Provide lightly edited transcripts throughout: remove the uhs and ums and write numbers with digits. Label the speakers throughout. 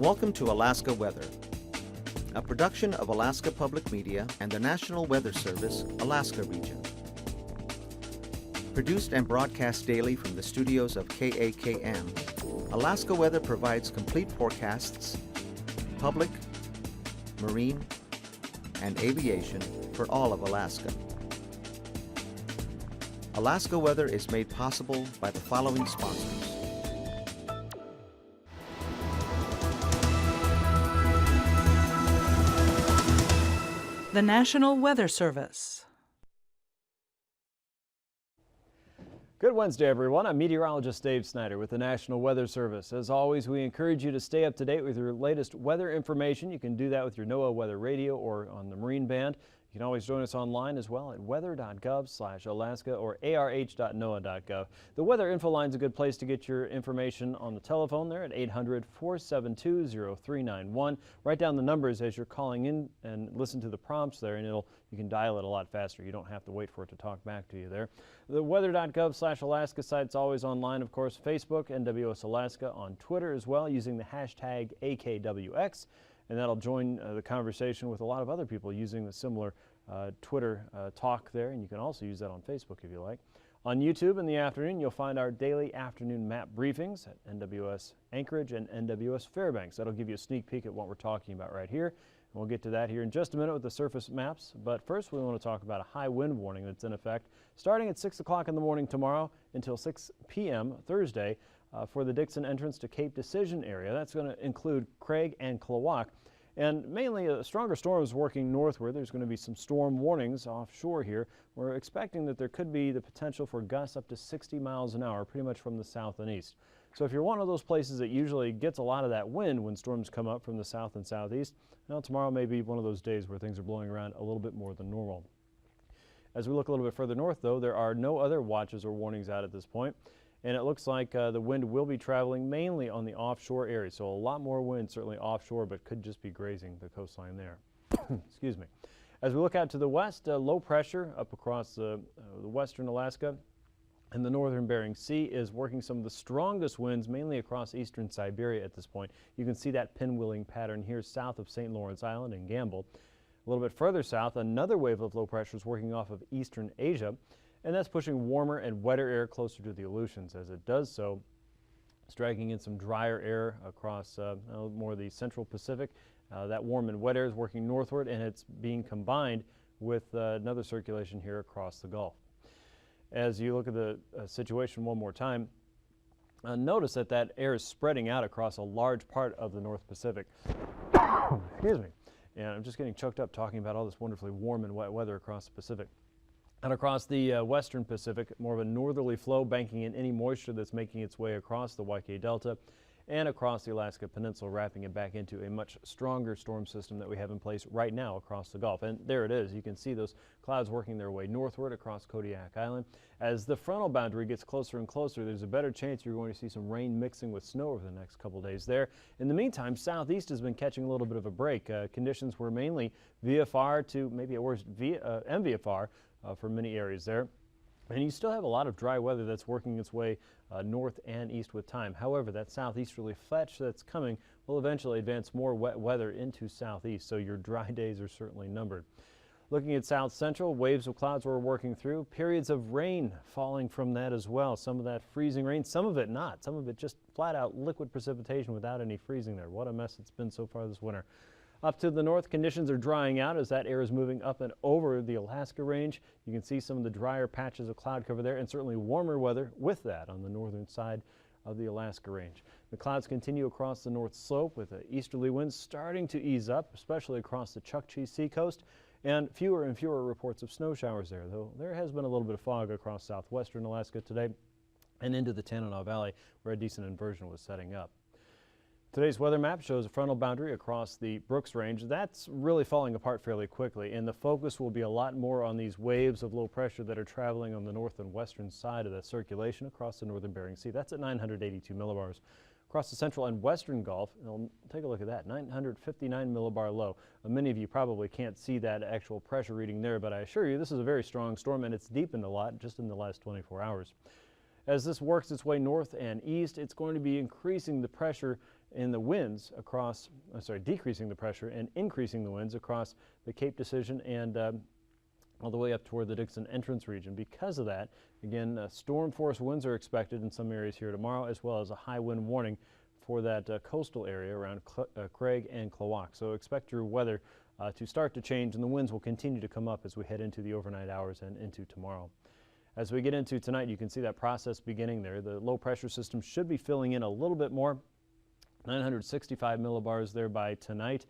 Speaker 1: Welcome to Alaska Weather, a production of Alaska Public Media and the National Weather Service, Alaska Region. Produced and broadcast daily from the studios of KAKM, Alaska Weather provides complete forecasts, public, marine, and aviation for all of Alaska. Alaska Weather is made possible by the following sponsors.
Speaker 2: The National Weather Service.
Speaker 3: Good Wednesday, everyone. I'm meteorologist Dave Snider with the National Weather Service. As always, we encourage you to stay up to date with your latest weather information. You can do that with your NOAA weather radio or on the Marine Band. You can always join us online as well at weather.gov/Alaska or arh.noaa.gov. The weather info line is a good place to get your information on the telephone there at 800-472-0391. Write down the numbers as you're calling in and listen to the prompts there, and you can dial it a lot faster. You don't have to wait for it to talk back to you there. The weather.gov/Alaska site's always online, of course. Facebook, NWS Alaska, on Twitter as well, using the hashtag AKwx. And that'll join the conversation with a lot of other people using the similar Twitter talk there. And you can also use that on Facebook if you like. On YouTube in the afternoon, you'll find our daily afternoon map briefings at NWS Anchorage and NWS Fairbanks. That'll give you a sneak peek at what we're talking about right here. And we'll get to that here in just a minute with the surface maps. But first, we want to talk about a high wind warning that's in effect starting at 6 o'clock in the morning tomorrow until 6 p.m. Thursday. For the Dixon entrance to Cape Decision area. That's going to include Craig and Klawock. And mainly stronger storms working northward. There's going to be some storm warnings offshore here. We're expecting that there could be the potential for gusts up to 60 miles an hour, pretty much from the south and east. So if you're one of those places that usually gets a lot of that wind when storms come up from the south and southeast, well, tomorrow may be one of those days where things are blowing around a little bit more than normal. As we look a little bit further north, though, there are no other watches or warnings out at this point. And it looks like the wind will be traveling mainly on the offshore area. So a lot more wind certainly offshore, but could just be grazing the coastline there. Excuse me. As we look out to the west, low pressure up across the western Alaska and the northern Bering Sea is working some of the strongest winds, mainly across eastern Siberia at this point. You can see that pinwheeling pattern here south of St. Lawrence Island and Gamble. A little bit further south, another wave of low pressure is working off of eastern Asia. And that's pushing warmer and wetter air closer to the Aleutians. As it does so, it's dragging in some drier air across more of the central Pacific. That warm and wet air is working northward, and it's being combined with another circulation here across the Gulf. As you look at the situation one more time, notice that that air is spreading out across a large part of the North Pacific. Excuse me. And I'm just getting choked up talking about all this wonderfully warm and wet weather across the Pacific. And across the western Pacific, more of a northerly flow banking in any moisture that's making its way across the YK Delta and across the Alaska Peninsula, wrapping it back into a much stronger storm system that we have in place right now across the Gulf. And there it is. You can see those clouds working their way northward across Kodiak Island. As the frontal boundary gets closer and closer, there's a better chance you're going to see some rain mixing with snow over the next couple days there. In the meantime, southeast has been catching a little bit of a break. Conditions were mainly VFR to maybe at worst MVFR. For many areas there. And you still have a lot of dry weather that's working its way north and east with time. However, that southeasterly fetch that's coming will eventually advance more wet weather into southeast, so your dry days are certainly numbered. Looking at south central, waves of clouds we're working through, periods of rain falling from that as well. Some of that freezing rain, some of it not. Some of it just flat out liquid precipitation without any freezing there. What a mess it's been so far this winter. Up to the north, conditions are drying out as that air is moving up and over the Alaska range. You can see some of the drier patches of cloud cover there and certainly warmer weather with that on the northern side of the Alaska range. The clouds continue across the north slope with easterly winds starting to ease up, especially across the Chukchi seacoast, and fewer reports of snow showers there, though there has been a little bit of fog across southwestern Alaska today and into the Tanana Valley where a decent inversion was setting up. Today's weather map shows a frontal boundary across the Brooks Range. That's really falling apart fairly quickly, and the focus will be a lot more on these waves of low pressure that are traveling on the north and western side of that circulation across the northern Bering Sea. That's at 982 millibars. Across the central and western Gulf, and take a look at that, 959 millibar low. Many of you probably can't see that actual pressure reading there, but I assure you this is a very strong storm, and it's deepened a lot just in the last 24 hours. As this works its way north and east, it's going to be increasing the pressure in the winds across, decreasing the pressure and increasing the winds across the Cape Decision and all the way up toward the Dixon entrance region. Because of that, again, storm force winds are expected in some areas here tomorrow, as well as a high wind warning for that coastal area around Craig and AKwx. So expect your weather to start to change, and the winds will continue to come up as we head into the overnight hours and into tomorrow. As we get into tonight, you can see that process beginning there. The low pressure system should be filling in a little bit more, 965 millibars there by tonight.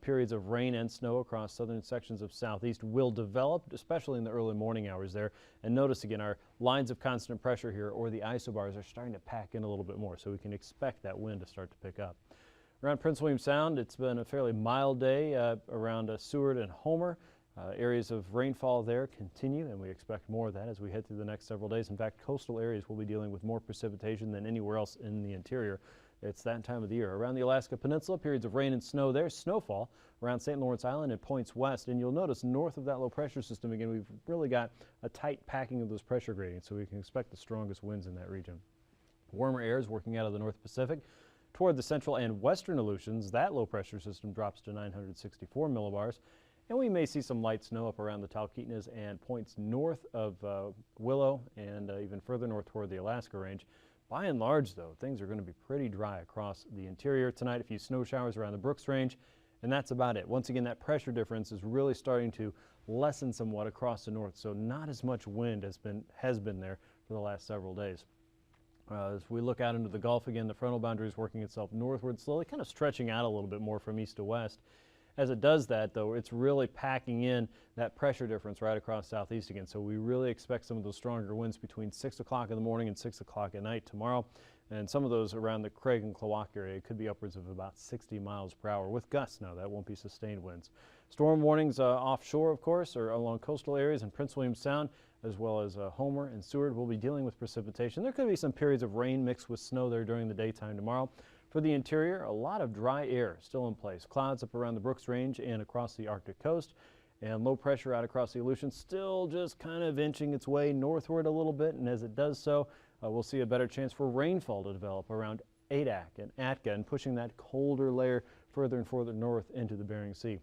Speaker 3: Periods of rain and snow across southern sections of southeast will develop, especially in the early morning hours there. And notice again, our lines of constant pressure here, or the isobars, are starting to pack in a little bit more, so we can expect that wind to start to pick up. Around Prince William Sound, it's been a fairly mild day around Seward and Homer. Areas of rainfall there continue, and we expect more of that as we head through the next several days. In fact, coastal areas will be dealing with more precipitation than anywhere else in the interior. It's that time of the year. Around the Alaska Peninsula, periods of rain and snow there. Snowfall around St. Lawrence Island and points west. And you'll notice north of that low pressure system, again, we've really got a tight packing of those pressure gradients, so we can expect the strongest winds in that region. Warmer air is working out of the North Pacific toward the central and western Aleutians. That low pressure system drops to 964 millibars. And we may see some light snow up around the Talkeetnas and points north of Willow and even further north toward the Alaska Range. By and large, though, things are going to be pretty dry across the interior tonight. A few snow showers around the Brooks Range, and that's about it. Once again, that pressure difference is really starting to lessen somewhat across the north, so not as much wind has been there for the last several days. As we look out into the Gulf again, the frontal boundary is working itself northward, slowly kind of stretching out a little bit more from east to west. As it does that, though, it's really packing in that pressure difference right across southeast again. So we really expect some of those stronger winds between 6 o'clock in the morning and 6 o'clock at night tomorrow. And some of those around the Craig and AKwx area could be upwards of about 60 miles per hour with gusts. Now, that won't be sustained winds. Storm warnings offshore, of course, or along coastal areas in Prince William Sound, as well as Homer and Seward will be dealing with precipitation. There could be some periods of rain mixed with snow there during the daytime tomorrow. For the interior, a lot of dry air still in place. Clouds up around the Brooks Range and across the Arctic coast, and low pressure out across the Aleutians still just kind of inching its way northward a little bit, and as it does so, we'll see a better chance for rainfall to develop around Adak and Atka and pushing that colder layer further and further north into the Bering Sea.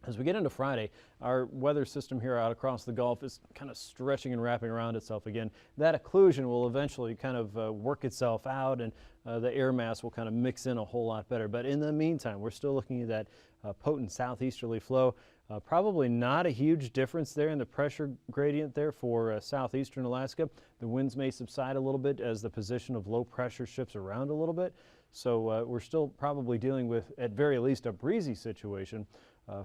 Speaker 3: As we get into Friday, our weather system here out across the Gulf is kind of stretching and wrapping around itself again. That occlusion will eventually kind of work itself out, and the air mass will kind of mix in a whole lot better. But in the meantime, we're still looking at that potent southeasterly flow. Probably not a huge difference there in the pressure gradient there for southeastern Alaska. The winds may subside a little bit as the position of low pressure shifts around a little bit. So we're still probably dealing with, at very least, a breezy situation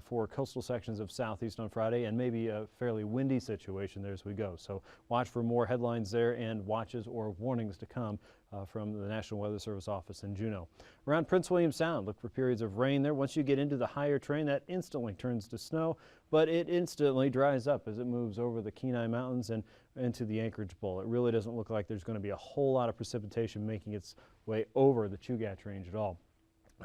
Speaker 3: for coastal sections of southeast on Friday, and maybe a fairly windy situation there as we go. So watch for more headlines there and watches or warnings to come from the National Weather Service office in Juneau. Around Prince William Sound, look for periods of rain there. Once you get into the higher terrain, that instantly turns to snow, but it instantly dries up as it moves over the Kenai Mountains and into the Anchorage Bowl. It really doesn't look like there's going to be a whole lot of precipitation making its way over the Chugach Range at all.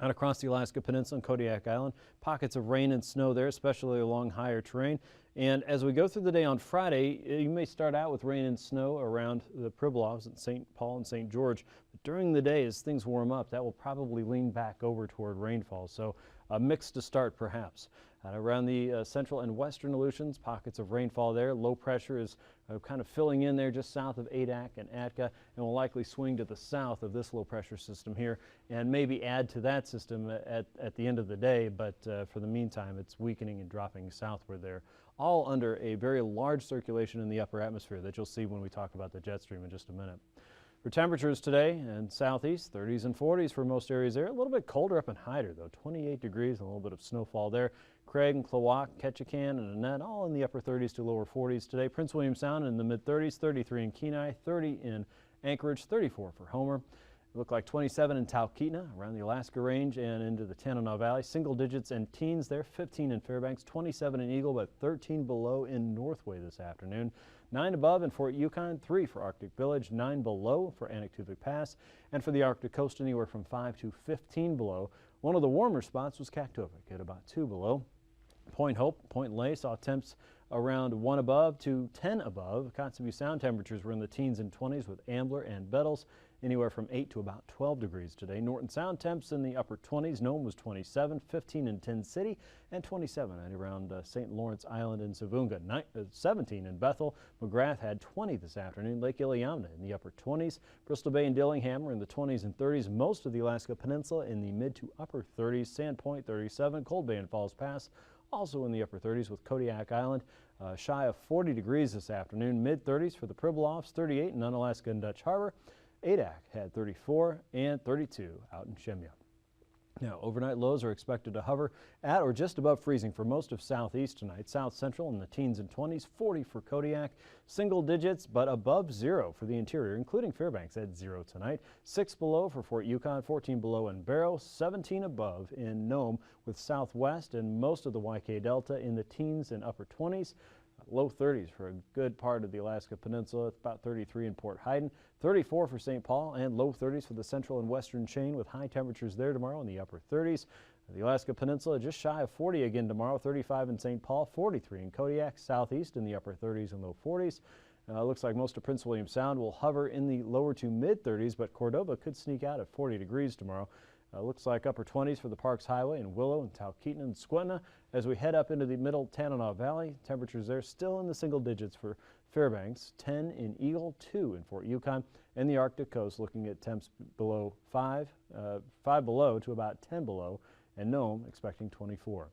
Speaker 3: Out across the Alaska Peninsula and Kodiak Island, pockets of rain and snow there, especially along higher terrain. And as we go through the day on Friday, you may start out with rain and snow around the Pribilofs at St. Paul and St. George. But during the day, as things warm up, that will probably lean back over toward rainfall. So a mix to start, perhaps. Around the central and western Aleutians, pockets of rainfall there. Low pressure is kind of filling in there just south of Adak and Atka, and will likely swing to the south of this low pressure system here and maybe add to that system at the end of the day. But for the meantime, it's weakening and dropping southward there, all under a very large circulation in the upper atmosphere that you'll see when we talk about the jet stream in just a minute. For temperatures today in southeast, 30s and 40s for most areas there. A little bit colder up in Hyder, though, 28 degrees and a little bit of snowfall there. Craig and AKwx, Ketchikan and Annette, all in the upper 30s to lower 40s today. Prince William Sound in the mid-30s, 33 in Kenai, 30 in Anchorage, 34 for Homer. It looked like 27 in Talkeetna, around the Alaska Range and into the Tanana Valley. Single digits and teens there, 15 in Fairbanks, 27 in Eagle, but 13 below in Northway this afternoon. 9 above in Fort Yukon, 3 for Arctic Village, 9 below for Anaktuvuk Pass, and for the Arctic coast anywhere from 5 to 15 below. One of the warmer spots was Kaktovik at about 2 below. Point Hope, Point Lay saw temps around 1 above to 10 above. Kotzebue Sound temperatures were in the teens and 20s with Ambler and Bettles, anywhere from 8 to about 12 degrees today. Norton Sound temps in the upper 20s. Nome was 27, 15 in Tin City, and 27 right around St. Lawrence Island and Savunga. 17 in Bethel. McGrath had 20 this afternoon. Lake Iliamna in the upper 20s. Bristol Bay and Dillingham were in the 20s and 30s. Most of the Alaska Peninsula in the mid to upper 30s. Sandpoint 37. Cold Bay and Falls Pass also in the upper 30s with Kodiak Island shy of 40 degrees this afternoon. Mid 30s for the Pribilofs, 38 in Unalaska and Dutch Harbor. Adak had 34 and 32 out in Shemya. Now, overnight lows are expected to hover at or just above freezing for most of southeast tonight. South central in the teens and 20s, 40 for Kodiak, single digits but above 0 for the interior, including Fairbanks at 0 tonight. 6 below for Fort Yukon, 14 below in Barrow, 17 above in Nome with southwest and most of the YK Delta in the teens and upper 20s. Low 30s for a good part of the Alaska Peninsula. It's about 33 in Port Heiden, 34 for St. Paul, and low 30s for the central and western chain with high temperatures there tomorrow in the upper 30s. The Alaska Peninsula just shy of 40 again tomorrow, 35 in St. Paul, 43 in Kodiak, southeast in the upper 30s and low 40s. Looks like most of Prince William Sound will hover in the lower to mid 30s, but Cordova could sneak out at 40 degrees tomorrow. Looks like upper 20s for the Parks Highway in Willow and Talkeetna and Skwentna. As we head up into the middle Tanana Valley, temperatures there still in the single digits for Fairbanks, 10 in Eagle, 2 in Fort Yukon, and the Arctic coast looking at temps below 5 below to about 10 below, and Nome expecting 24.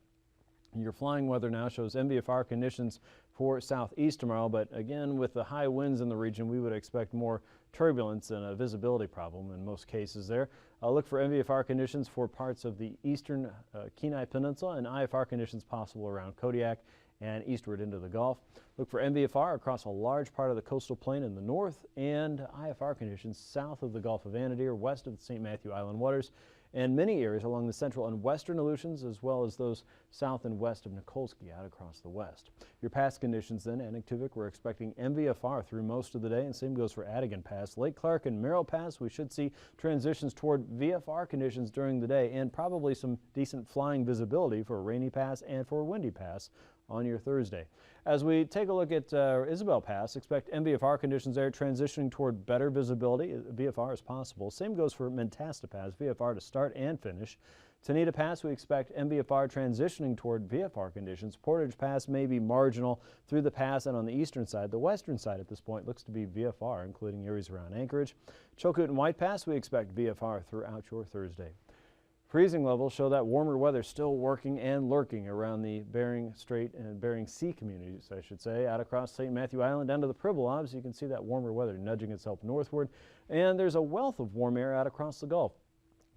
Speaker 3: Your flying weather now shows MVFR conditions for southeast tomorrow, but again, with the high winds in the region, we would expect more turbulence and a visibility problem in most cases there. Look for MVFR conditions for parts of the eastern Kenai Peninsula and IFR conditions possible around Kodiak and eastward into the Gulf. Look for MVFR across a large part of the coastal plain in the north and IFR conditions south of the Gulf of Anadyr, west of the St. Matthew Island waters, and many areas along the central and western Aleutians, as well as those south and west of Nikolsky out across the west. Your past conditions then, Anaktuvik, we're expecting MVFR through most of the day, and same goes for Adigan Pass. Lake Clark and Merrill Pass, we should see transitions toward VFR conditions during the day, and probably some decent flying visibility for Rainy Pass and for Windy Pass on your Thursday. As we take a look at Isabel Pass, expect MVFR conditions there transitioning toward better visibility. VFR is possible. Same goes for Mentasta Pass, VFR to start and finish. Tanita Pass, we expect MVFR transitioning toward VFR conditions. Portage Pass may be marginal through the pass and on the eastern side. The western side at this point looks to be VFR, including areas around Anchorage. Chilkoot and White Pass, we expect VFR throughout your Thursday. Freezing levels show that warmer weather still working and lurking around the Bering Strait and Bering Sea communities, I should say, out across St. Matthew Island down to the Pribilofs. You can see that warmer weather nudging itself northward, and there's a wealth of warm air out across the Gulf.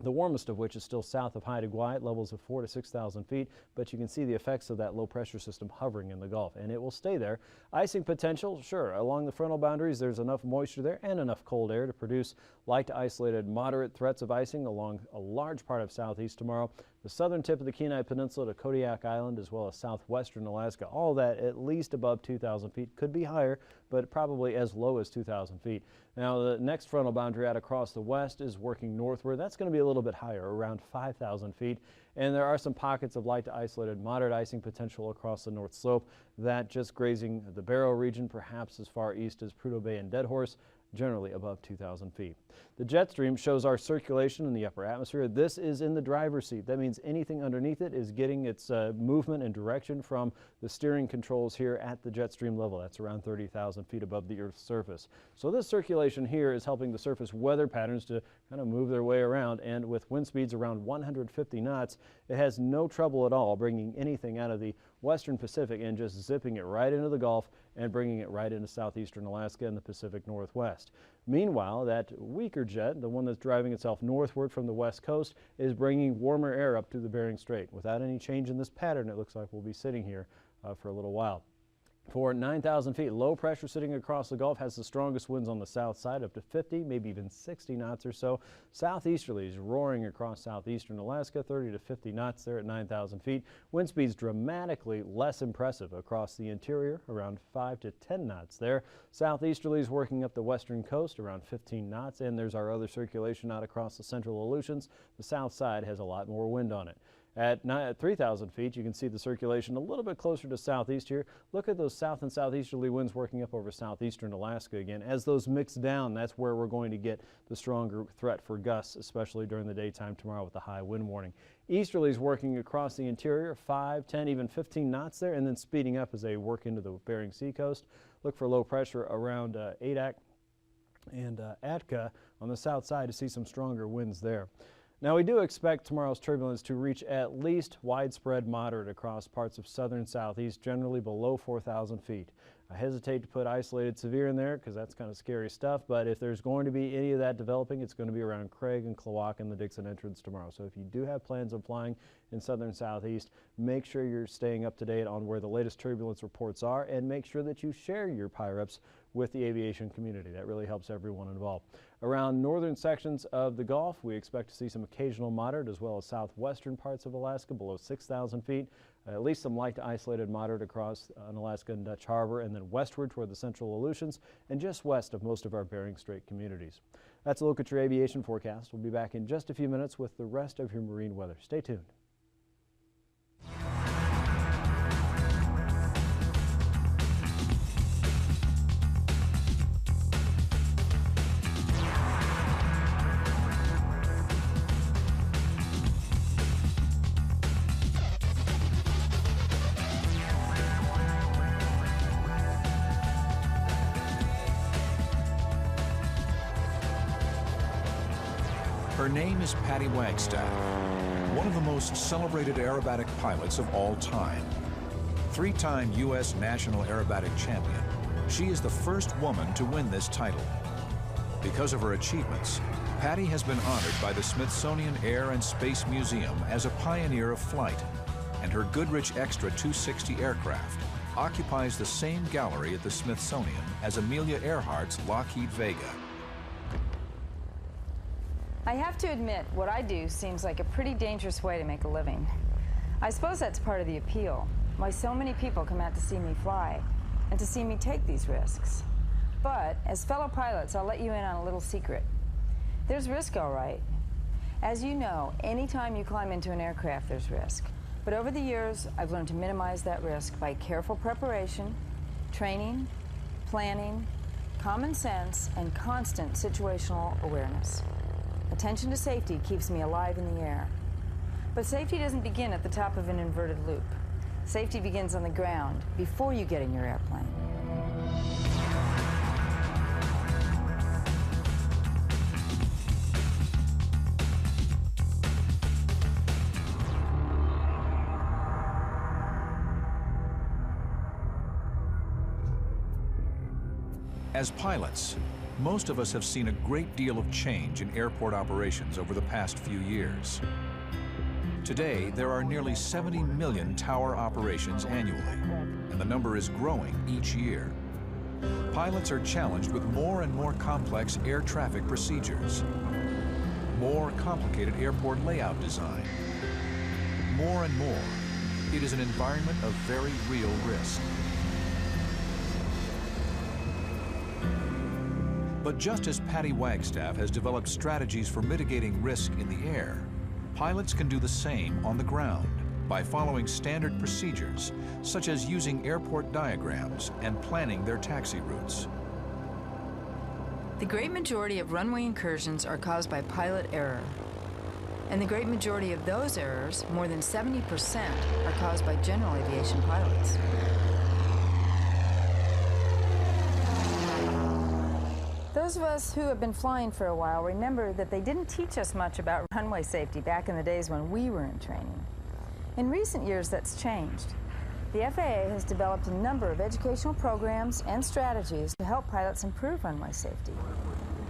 Speaker 3: The warmest of which is still south of Haida Gwaii at levels of 4,000 to 6,000 feet, but you can see the effects of that low pressure system hovering in the Gulf, and it will stay there. Icing potential, sure, along the frontal boundaries there's enough moisture there and enough cold air to produce light to isolated moderate threats of icing along a large part of southeast tomorrow. The southern tip of the Kenai Peninsula to Kodiak Island, as well as southwestern Alaska, all that at least above 2,000 feet, could be higher, but probably as low as 2,000 feet. Now, the next frontal boundary out across the west is working northward. That's going to be a little bit higher, around 5,000 feet. And there are some pockets of light to isolated moderate icing potential across the north slope, that just grazing the Barrow region, perhaps as far east as Prudhoe Bay and Dead Horse, generally above 2,000 feet. The jet stream shows our circulation in the upper atmosphere. This is in the driver's seat. That means anything underneath it is getting its movement and direction from the steering controls here at the jet stream level. That's around 30,000 feet above the Earth's surface. So this circulation here is helping the surface weather patterns to kind of move their way around, and with wind speeds around 150 knots, it has no trouble at all bringing anything out of the western Pacific and just zipping it right into the Gulf and bringing it right into southeastern Alaska and the Pacific Northwest. Meanwhile, that weaker jet, the one that's driving itself northward from the west coast, is bringing warmer air up to the Bering Strait. Without any change in this pattern, it looks like we'll be sitting here for a little while. For 9,000 feet, low pressure sitting across the Gulf has the strongest winds on the south side, up to 50, maybe even 60 knots or so. Southeasterlies roaring across southeastern Alaska, 30 to 50 knots there at 9,000 feet. Wind speeds dramatically less impressive across the interior, around 5 to 10 knots there. Southeasterlies working up the western coast, around 15 knots, and there's our other circulation out across the central Aleutians. The south side has a lot more wind on it. At 3,000 feet, you can see the circulation a little bit closer to southeast here. Look at those south and southeasterly winds working up over southeastern Alaska again. As those mix down, that's where we're going to get the stronger threat for gusts, especially during the daytime tomorrow with the high wind warning. Easterlies working across the interior, 5, 10, even 15 knots there, and then speeding up as they work into the Bering Sea coast. Look for low pressure around Adak and Atka on the south side to see some stronger winds there. Now, we do expect tomorrow's turbulence to reach at least widespread moderate across parts of southern southeast, generally below 4,000 feet. I hesitate to put isolated severe in there because that's kind of scary stuff, but if there's going to be any of that developing, it's going to be around Craig and Klawock and the Dixon entrance tomorrow. So if you do have plans of flying in southern southeast, make sure you're staying up to date on where the latest turbulence reports are, and make sure that you share your PIREPs with the aviation community. That really helps everyone involved. Around northern sections of the Gulf, we expect to see some occasional moderate as well as southwestern parts of Alaska below 6,000 feet. At least some light to isolated moderate across Alaska and Dutch Harbor, and then westward toward the central Aleutians and just west of most of our Bering Strait communities. That's a look at your aviation forecast. We'll be back in just a few minutes with the rest of your marine weather. Stay tuned.
Speaker 4: Her name is Patty Wagstaff, one of the most celebrated aerobatic pilots of all time. 3-time U.S. National Aerobatic Champion, she is the first woman to win this title. Because of her achievements, Patty has been honored by the Smithsonian Air and Space Museum as a pioneer of flight, and her Goodrich Extra 260 aircraft occupies the same gallery at the Smithsonian as Amelia Earhart's Lockheed Vega.
Speaker 5: I have to admit, what I do seems like a pretty dangerous way to make a living. I suppose that's part of the appeal, why so many people come out to see me fly and to see me take these risks. But as fellow pilots, I'll let you in on a little secret. There's risk, all right. As you know, anytime you climb into an aircraft, there's risk. But over the years, I've learned to minimize that risk by careful preparation, training, planning, common sense, and constant situational awareness. Attention to safety keeps me alive in the air. But safety doesn't begin at the top of an inverted loop. Safety begins on the ground before you get in your airplane.
Speaker 4: As pilots, most of us have seen a great deal of change in airport operations over the past few years. Today, there are nearly 70 million tower operations annually, and the number is growing each year. Pilots are challenged with more and more complex air traffic procedures, more complicated airport layout design. More and more, it is an environment of very real risk. But just as Patty Wagstaff has developed strategies for mitigating risk in the air, pilots can do the same on the ground by following standard procedures, such as using airport diagrams and planning their taxi routes.
Speaker 5: The great majority of runway incursions are caused by pilot error. And the great majority of those errors, more than 70%, are caused by general aviation pilots. Those of us who have been flying for a while remember that they didn't teach us much about runway safety back in the days when we were in training. In recent years, that's changed. The FAA has developed a number of educational programs and strategies to help pilots improve runway safety.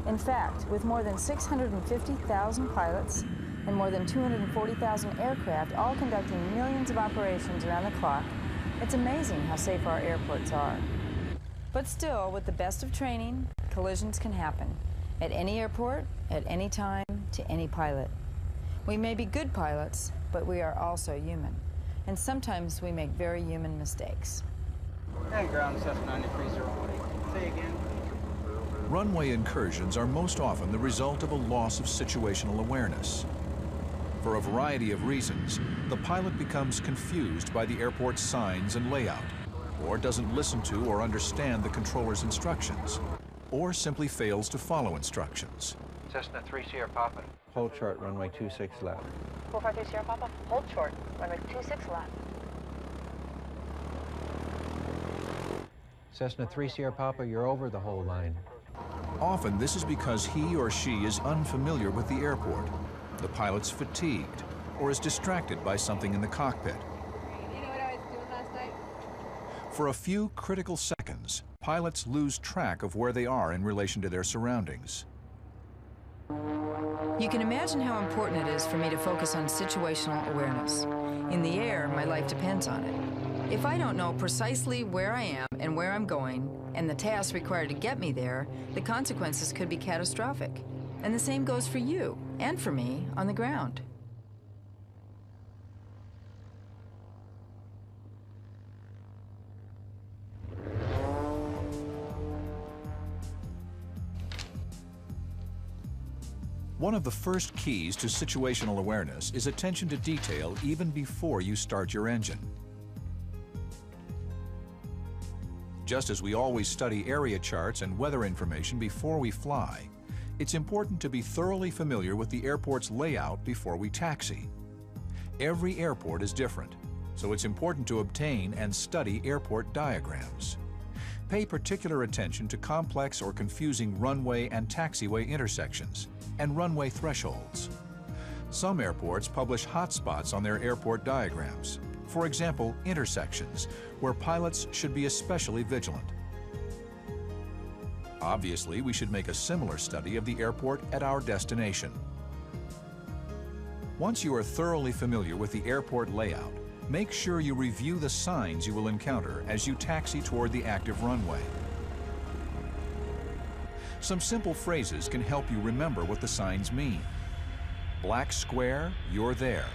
Speaker 5: In fact, with more than 650,000 pilots and more than 240,000 aircraft all conducting millions of operations around the clock, it's amazing how safe our airports are. But still, with the best of training, collisions can happen at any airport, at any time, to any pilot. We may be good pilots, but we are also human. And sometimes we make very human mistakes.
Speaker 6: Hey, ground Cessna 9308. Say again.
Speaker 4: Runway incursions are most often the result of a loss of situational awareness. For a variety of reasons, the pilot becomes confused by the airport's signs and layout, or doesn't listen to or understand the controller's instructions, or simply fails to follow instructions.
Speaker 6: Cessna 3 Sierra Papa.
Speaker 7: Hold short, runway 26 left.
Speaker 8: 453 Sierra Papa, hold short, runway 26 left.
Speaker 7: Cessna 3 Sierra Papa, you're over the whole line.
Speaker 4: Often this is because he or she is unfamiliar with the airport, the pilot's fatigued, or is distracted by something in the cockpit.
Speaker 8: You know what I was doing last night?
Speaker 4: For a few critical seconds, pilots lose track of where they are in relation to their surroundings.
Speaker 5: You can imagine how important it is for me to focus on situational awareness. In the air, my life depends on it. If I don't know precisely where I am and where I'm going, and the tasks required to get me there, the consequences could be catastrophic. And the same goes for you and for me on the ground.
Speaker 4: One of the first keys to situational awareness is attention to detail even before you start your engine. Just as we always study area charts and weather information before we fly, it's important to be thoroughly familiar with the airport's layout before we taxi. Every airport is different, so it's important to obtain and study airport diagrams. Pay particular attention to complex or confusing runway and taxiway intersections and runway thresholds. Some airports publish hotspots on their airport diagrams. For example, intersections, where pilots should be especially vigilant. Obviously, we should make a similar study of the airport at our destination. Once you are thoroughly familiar with the airport layout, make sure you review the signs you will encounter as you taxi toward the active runway. Some simple phrases can help you remember what the signs mean. Black square, you're there.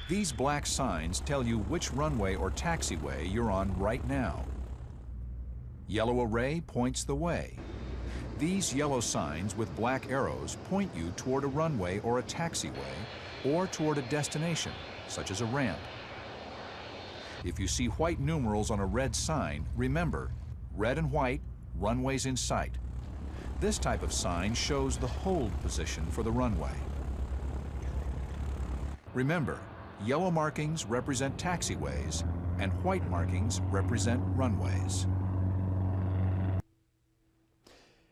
Speaker 4: These black signs tell you which runway or taxiway you're on right now. Yellow array points the way. These yellow signs with black arrows point you toward a runway or a taxiway, or toward a destination, such as a ramp. If you see white numerals on a red sign, remember, red and white, runways in sight. This type of sign shows the hold position for the runway. Remember, yellow markings represent taxiways, and white markings represent runways.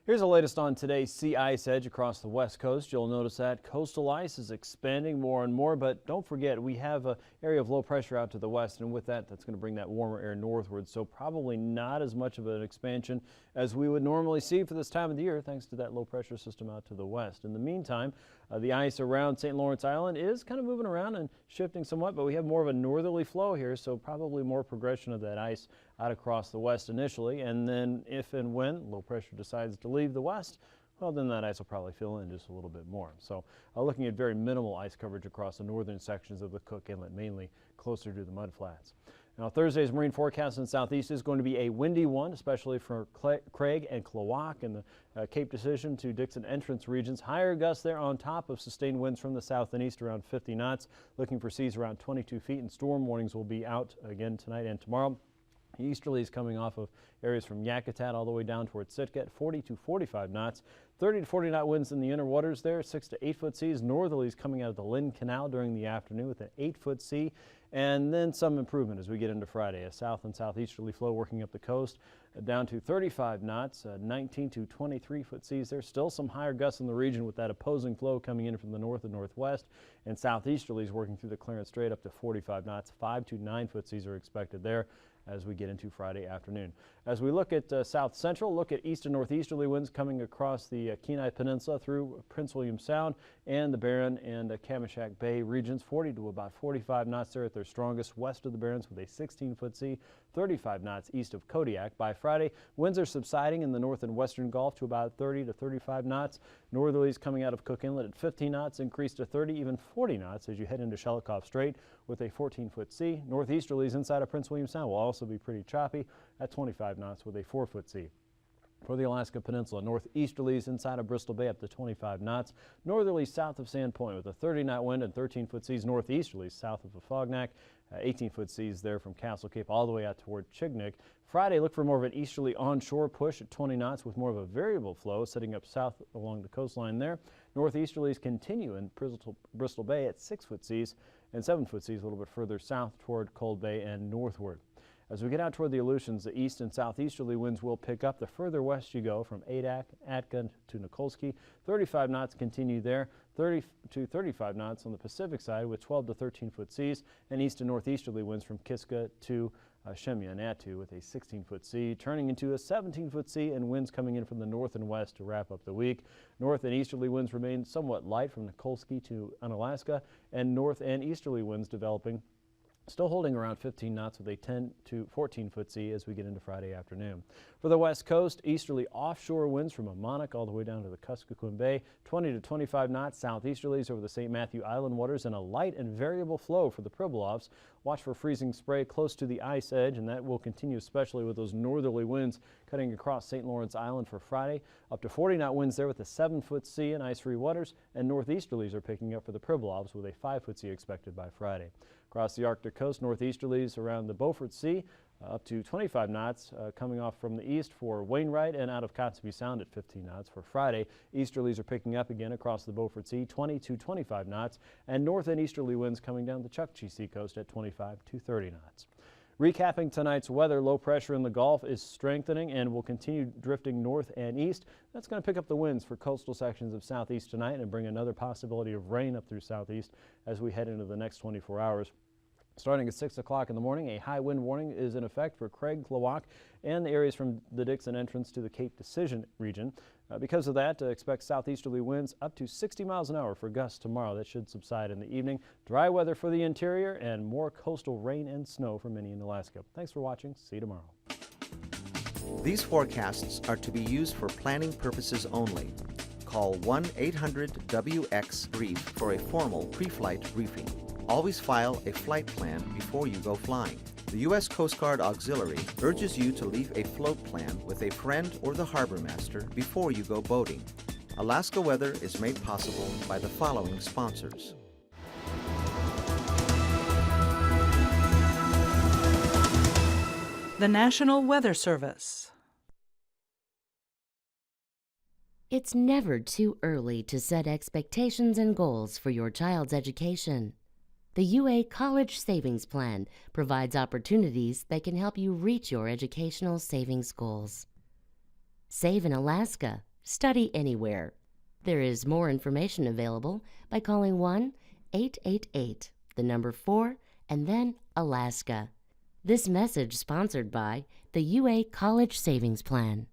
Speaker 3: Here's the latest on today's sea ice edge across the west coast. You'll notice that coastal ice is expanding more and more, but don't forget we have an area of low pressure out to the west, and with that, that's going to bring that warmer air northward, so probably not as much of an expansion as we would normally see for this time of the year, thanks to that low pressure system out to the west. In the meantime, the ice around St. Lawrence Island is kind of moving around and shifting somewhat, but we have more of a northerly flow here, so probably more progression of that ice out across the west initially, and then if and when low pressure decides to leave the west, well, then that ice will probably fill in just a little bit more. So looking at very minimal ice coverage across the northern sections of the Cook Inlet, mainly closer to the mudflats. Now, Thursday's marine forecast in the southeast is going to be a windy one, especially for Craig and Klawock and the Cape Decision to Dixon entrance regions. Higher gusts there on top of sustained winds from the south and east around 50 knots. Looking for seas around 22 feet, and storm warnings will be out again tonight and tomorrow. Easterlies coming off of areas from Yakutat all the way down towards Sitka, 40 to 45 knots. 30 to 40 knot winds in the inner waters there, 6 to 8 foot seas. Northerlies coming out of the Lynn Canal during the afternoon with an 8-foot sea. And then some improvement as we get into Friday. A south and southeasterly flow working up the coast down to 35 knots, 19 to 23 foot seas there. Still some higher gusts in the region with that opposing flow coming in from the north and northwest. And southeasterlies working through the Clarence Strait up to 45 knots. 5 to 9 foot seas are expected there as we get into Friday afternoon. As we look at south central, look at east and northeasterly winds coming across the Kenai Peninsula through Prince William Sound and the Barren and Kamishak Bay regions, 40 to about 45 knots there at their strongest west of the Barrens with a 16-foot sea, 35 knots east of Kodiak. By Friday, winds are subsiding in the north and western Gulf to about 30 to 35 knots. Northerlies coming out of Cook Inlet at 15 knots, increase to 30, even 40 knots as you head into Shelikof Strait with a 14-foot sea. Northeasterlies inside of Prince William Sound will also be pretty choppy at 25 knots with a 4-foot sea. For the Alaska Peninsula, northeasterlies inside of Bristol Bay up to 25 knots. Northerlies south of Sand Point with a 30-knot wind and 13-foot seas. Northeasterlies south of Afognak. 18-foot seas there from Castle Cape all the way out toward Chignik. Friday, look for more of an easterly onshore push at 20 knots with more of a variable flow setting up south along the coastline there. Northeasterlies continue in Bristol Bay at 6-foot seas and 7-foot seas a little bit further south toward Cold Bay and northward. As we get out toward the Aleutians, the east and southeasterly winds will pick up the further west you go from Adak, Atka to Nikolsky. 35 knots continue there, 30 to 35 knots on the Pacific side with 12 to 13-foot seas, and east and northeasterly winds from Kiska to Shemya and Attu with a 16-foot sea, turning into a 17-foot sea, and winds coming in from the north and west to wrap up the week. North and easterly winds remain somewhat light from Nikolsky to Unalaska, and north and easterly winds developing, still holding around 15 knots with a 10 to 14-foot sea as we get into Friday afternoon. For the west coast, easterly offshore winds from Amonuk all the way down to the Kuskokwim Bay, 20 to 25 knots, southeasterlies over the St. Matthew Island waters, and a light and variable flow for the Pribilofs. Watch for freezing spray close to the ice edge, and that will continue especially with those northerly winds cutting across St. Lawrence Island for Friday. Up to 40-knot winds there with a 7-foot sea and ice-free waters, and northeasterlies are picking up for the Pribilofs with a 5-foot sea expected by Friday. Across the Arctic coast, northeasterlies around the Beaufort Sea, up to 25 knots coming off from the east for Wainwright, and out of Kotzebue Sound at 15 knots. For Friday, easterlies are picking up again across the Beaufort Sea, 20 to 25 knots, and north and easterly winds coming down the Chukchi Seacoast at 25 to 30 knots. Recapping tonight's weather, low pressure in the Gulf is strengthening and will continue drifting north and east. That's going to pick up the winds for coastal sections of southeast tonight and bring another possibility of rain up through southeast as we head into the next 24 hours. Starting at 6 o'clock in the morning, a high wind warning is in effect for Craig, Klawock, and the areas from the Dixon entrance to the Cape Decision region. Because of that, expect southeasterly winds up to 60 miles an hour for gusts tomorrow. That should subside in the evening. Dry weather for the interior and more coastal rain and snow for many in Alaska. Thanks for watching. See you tomorrow.
Speaker 1: These forecasts are to be used for planning purposes only. Call 1-800-WX-BRIEF for a formal pre-flight briefing. Always file a flight plan before you go flying. The U.S. Coast Guard Auxiliary urges you to leave a float plan with a friend or the harbor master before you go boating. Alaska Weather is made possible by the following sponsors.
Speaker 2: The National Weather Service.
Speaker 9: It's never too early to set expectations and goals for your child's education. The UA College Savings Plan provides opportunities that can help you reach your educational savings goals. Save in Alaska. Study anywhere. There is more information available by calling 1-888, the number 4, and then Alaska. This message sponsored by the UA College Savings Plan.